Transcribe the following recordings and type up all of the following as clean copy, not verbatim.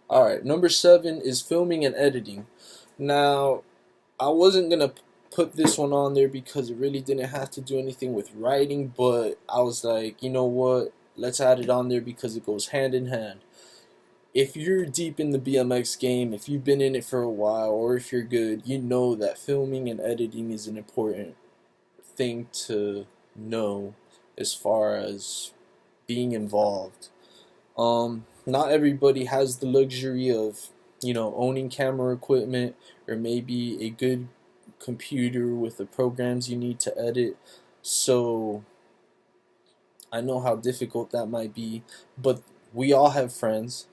Alright, number 7 is filming and editing. Now, I wasn't gonna put this one on there because it really didn't have to do anything with writing, but I was like, you know what? Let's add it on there because it goes hand in hand. If you're deep in the BMX game, if you've been in it for a while, or if you're good, you know that filming and editing is an important thing to know as far as being involved. Not everybody has the luxury of, owning camera equipment or maybe a good computer with the programs you need to edit. So I know how difficult that might be, but we all have friends.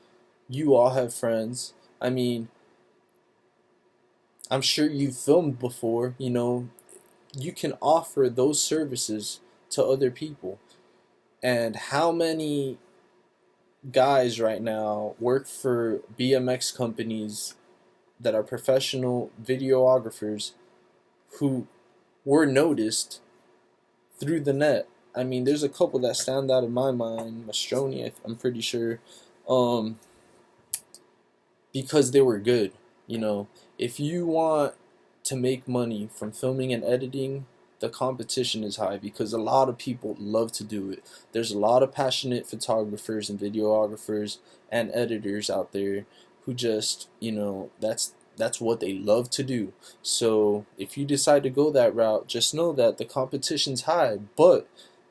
You all have friends. I mean, I'm sure you've filmed before, you can offer those services to other people. And how many guys right now work for BMX companies that are professional videographers who were noticed through the net? I mean, there's a couple that stand out in my mind. Mastroni, I'm pretty sure, um, because they were good. You know, if you want to make money from filming and editing, the competition is high because a lot of people love to do it. There's a lot of passionate photographers and videographers and editors out there who just, that's what they love to do. So if you decide to go that route, just know that the competition's high, but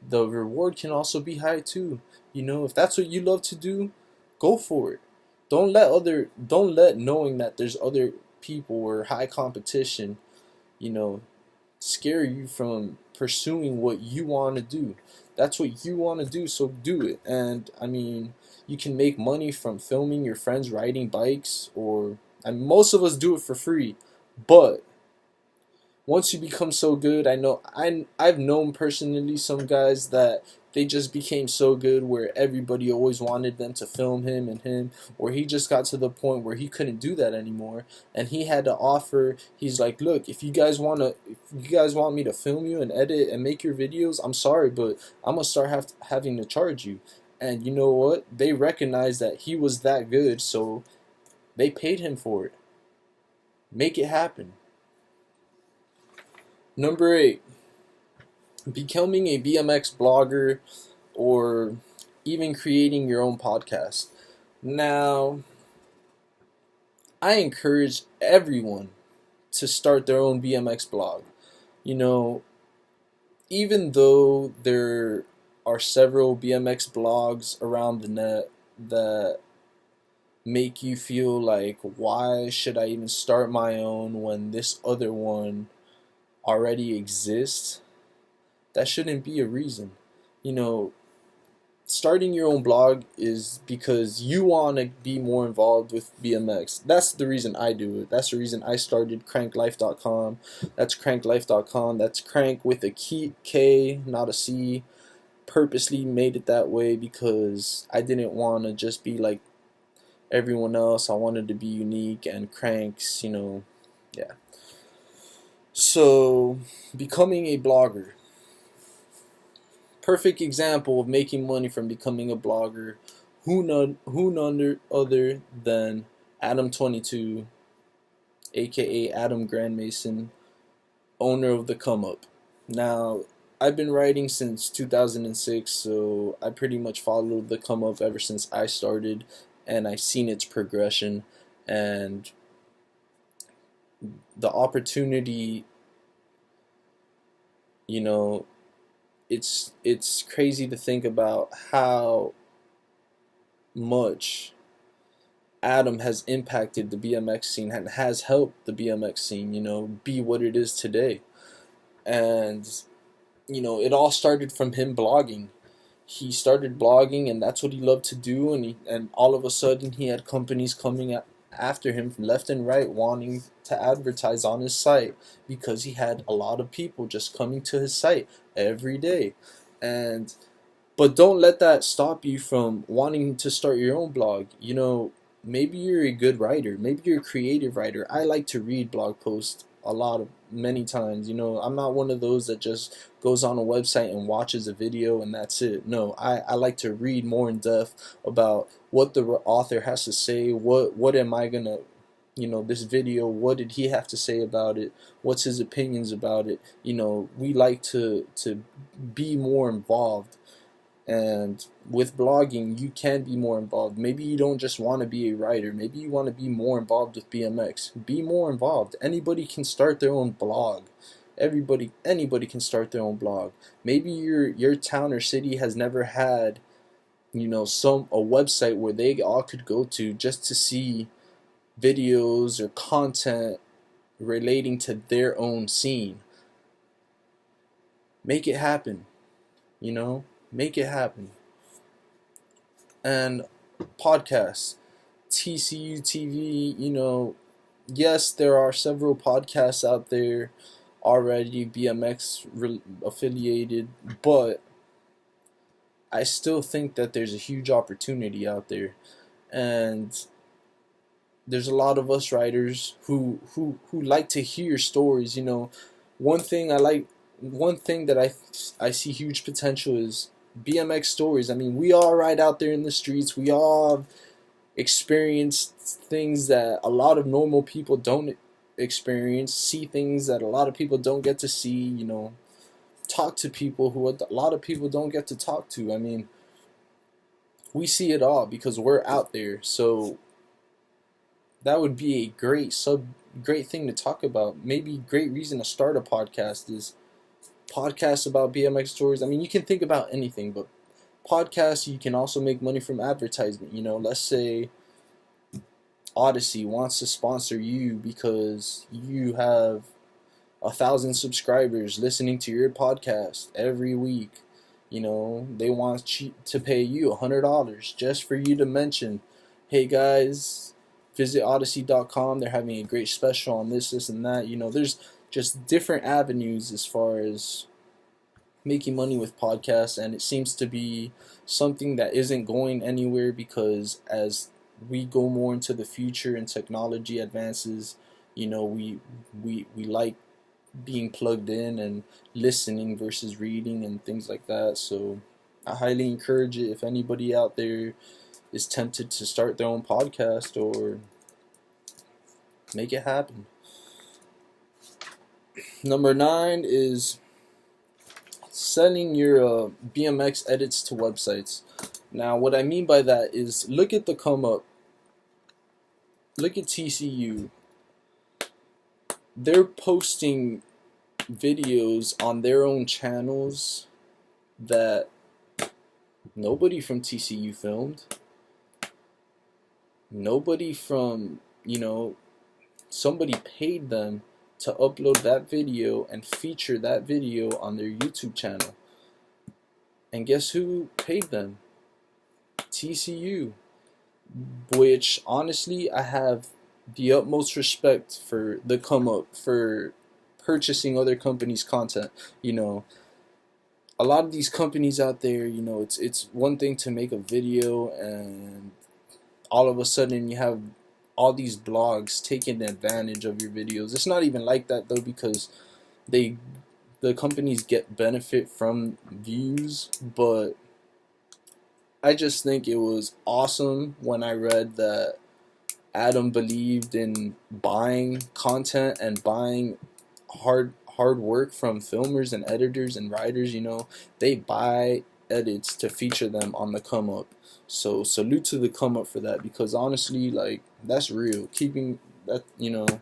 the reward can also be high too. If that's what you love to do, go for it. Don't let knowing that there's other people or high competition, you know, scare you from pursuing what you want to do. That's what you want to do, so do it. And I mean, you can make money from filming your friends riding bikes, or and most of us do it for free. But once you become so good, I've known personally some guys that they just became so good where everybody always wanted them to film him, or he just got to the point where he couldn't do that anymore, and he had to offer. He's like, look, if you guys want me to film you and edit and make your videos, I'm sorry, but I'm gonna start having to charge you. And you know what? They recognized that he was that good, so they paid him for it. Make it happen. Number 8, becoming a BMX blogger or even creating your own podcast. Now, I encourage everyone to start their own BMX blog. You know, even though there are several BMX blogs around the net that make you feel like, why should I even start my own when this other one already exists? That shouldn't be a reason. You know, starting your own blog is because you want to be more involved with BMX. That's the reason I do it. That's the reason I started cranklife.com. That's cranklife.com. That's crank with a K, not a C. Purposely made it that way because I didn't want to just be like everyone else. I wanted to be unique, and cranks, yeah. So, becoming a blogger. Perfect example of making money from becoming a blogger. Who none other than Adam22, aka Adam Grandmason, owner of the Come Up. Now, I've been writing since 2006, so I pretty much followed the Come Up ever since I started, and I've seen its progression, and the opportunity, you know, it's crazy to think about how much Adam has impacted the BMX scene and has helped the BMX scene, be what it is today. And it all started from him blogging. He started blogging, and that's what he loved to do. And all of a sudden, he had companies coming after him from left and right, wanting to advertise on his site because he had a lot of people just coming to his site every day. And but don't let that stop you from wanting to start your own blog. Maybe you're a good writer. Maybe you're a creative writer. I like to read blog posts many times. I'm not one of those that just goes on a website and watches a video and that's it. No, I like to read more in depth about what the author has to say. What am I gonna, this video, what did he have to say about it? What's his opinions about it? We like to be more involved. And with blogging, you can be more involved. Maybe you don't just want to be a writer. Maybe you want to be more involved with BMX. Be more involved. Anybody can start their own blog. Anybody can start their own blog. Maybe your town or city has never had, a website where they all could go to just to see videos or content relating to their own scene. Make it happen. Make it happen. And podcasts, TCU TV, yes, there are several podcasts out there already BMX affiliated, but I still think that there's a huge opportunity out there. And there's a lot of us writers who like to hear stories. One thing that I see huge potential is BMX stories. I mean, we all ride out there in the streets. We all have experienced things that a lot of normal people don't experience, see things that a lot of people don't get to see, talk to people who a lot of people don't get to talk to. I mean, we see it all because we're out there. So that would be a great thing to talk about. Maybe great reason to start a podcast is podcasts about BMX stories. I mean, you can think about anything, but podcasts, you can also make money from advertisement. Let's say Odyssey wants to sponsor you because you have 1,000 subscribers listening to your podcast every week. They want to pay you $100 just for you to mention, hey guys, visit odyssey.com. They're having a great special on this, and that. There's just different avenues as far as making money with podcasts, and it seems to be something that isn't going anywhere because as we go more into the future and technology advances, we like being plugged in and listening versus reading and things like that. So I highly encourage it if anybody out there is tempted to start their own podcast or make it happen. Number 9 is selling your BMX edits to websites. Now, what I mean by that is look at the come up. Look at TCU. They're posting videos on their own channels that nobody from TCU filmed. Nobody from, somebody paid them to upload that video and feature that video on their YouTube channel. And guess who paid them? TCU. Which, honestly, I have the utmost respect for the come up, for purchasing other companies' content. A lot of these companies out there, it's one thing to make a video and all of a sudden you have all these blogs taking advantage of your videos. It's not even like that though, because the companies get benefit from views, but I just think it was awesome when I read that Adam believed in buying content and buying hard work from filmers and editors and writers. They buy edits to feature them on the come up. So salute to the come up for that, because honestly, like, that's real. Keeping that, a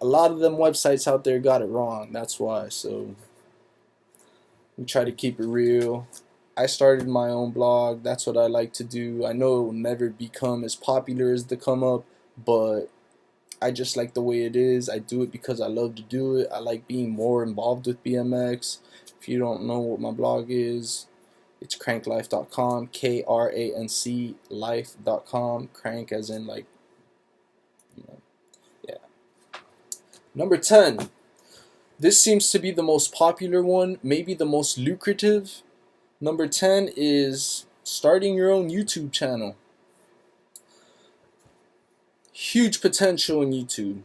lot of them websites out there got it wrong. That's why. So we try to keep it real. I started my own blog. That's what I like to do. I know it will never become as popular as the come up, but I just like the way it is. I do it because I love to do it. I like being more involved with BMX. If you don't know what my blog is, it's cranklife.com, KRANC life.com. Crank as in like, yeah. Number 10. This seems to be the most popular one, maybe the most lucrative. Number 10 is starting your own YouTube channel. huge potential in YouTube.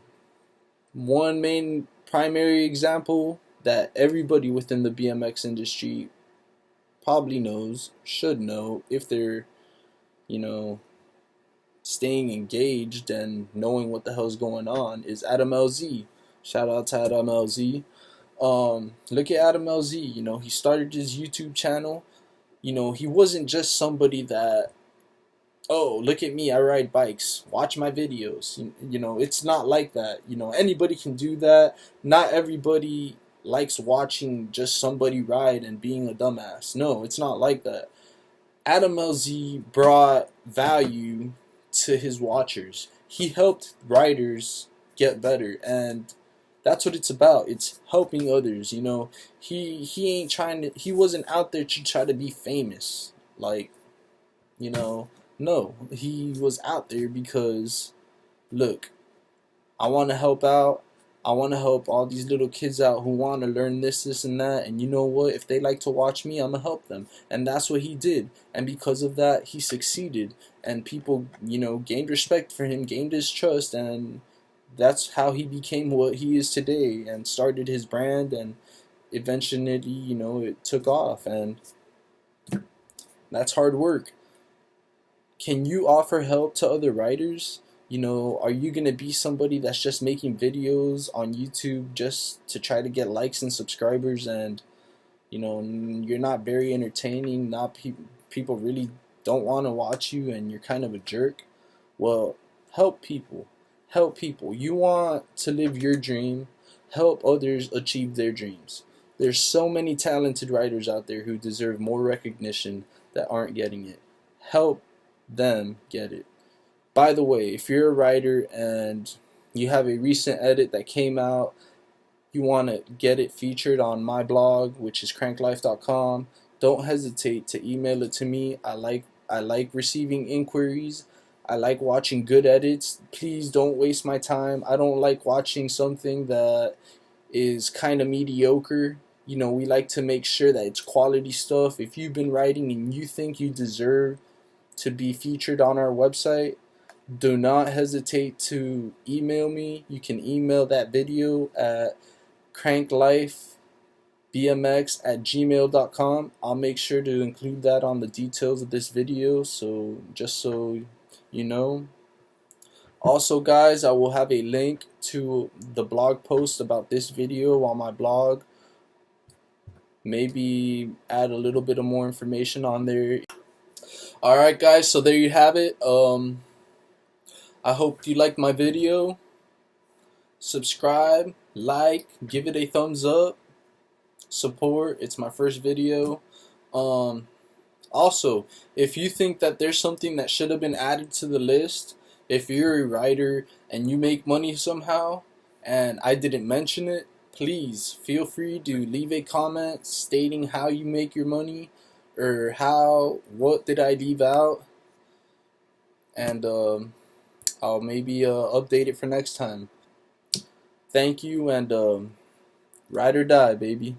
One main primary example that everybody within the BMX industry probably knows, should know, if they're, you know, staying engaged and knowing what the hell's going on, is Adam LZ. Shout out to Adam LZ. Look at Adam LZ. He started his YouTube channel. He wasn't just somebody that, oh, look at me, I ride bikes, watch my videos. It's not like that. Anybody can do that. Not everybody likes watching just somebody ride and being a dumbass. No, it's not like that. Adam LZ brought value to his watchers. He helped riders get better, and that's what it's about. It's helping others. He wasn't out there to try to be famous. Like, no, he was out there because, look, I want to help out. I want to help all these little kids out who want to learn this, and that. And you know what? If they like to watch me, I'm going to help them. And that's what he did. And because of that, he succeeded. And people, gained respect for him, gained his trust. And that's how he became what he is today and started his brand. And eventually, it took off. And that's hard work. Can you offer help to other writers? Are you going to be somebody that's just making videos on YouTube just to try to get likes and subscribers, and you're not very entertaining, not people really don't want to watch you, and you're kind of a jerk? Well, help people. Help people. You want to live your dream, help others achieve their dreams. There's so many talented writers out there who deserve more recognition that aren't getting it. Help them get it. By the way, if you're a writer and you have a recent edit that came out, you want to get it featured on my blog, which is cranklife.com, don't hesitate to email it to me. I like receiving inquiries. I like watching good edits. Please don't waste my time. I don't like watching something that is kind of mediocre. We like to make sure that it's quality stuff. If you've been writing and you think you deserve to be featured on our website, do not hesitate to email me. You can email that video at cranklifebmx@gmail.com. I'll make sure to include that on the details of this video, so just so you know. Also, guys, I will have a link to the blog post about this video on my blog. Maybe add a little bit of more information on there. Alright, guys, so there you have it. I hope you liked my video. Subscribe, like, give it a thumbs up, support. It's my first video. Also, if you think that there's something that should have been added to the list, if you're a writer and you make money somehow and I didn't mention it, please feel free to leave a comment stating how you make your money, or what did I leave out, and I'll maybe update it for next time. Thank you, and ride or die, baby.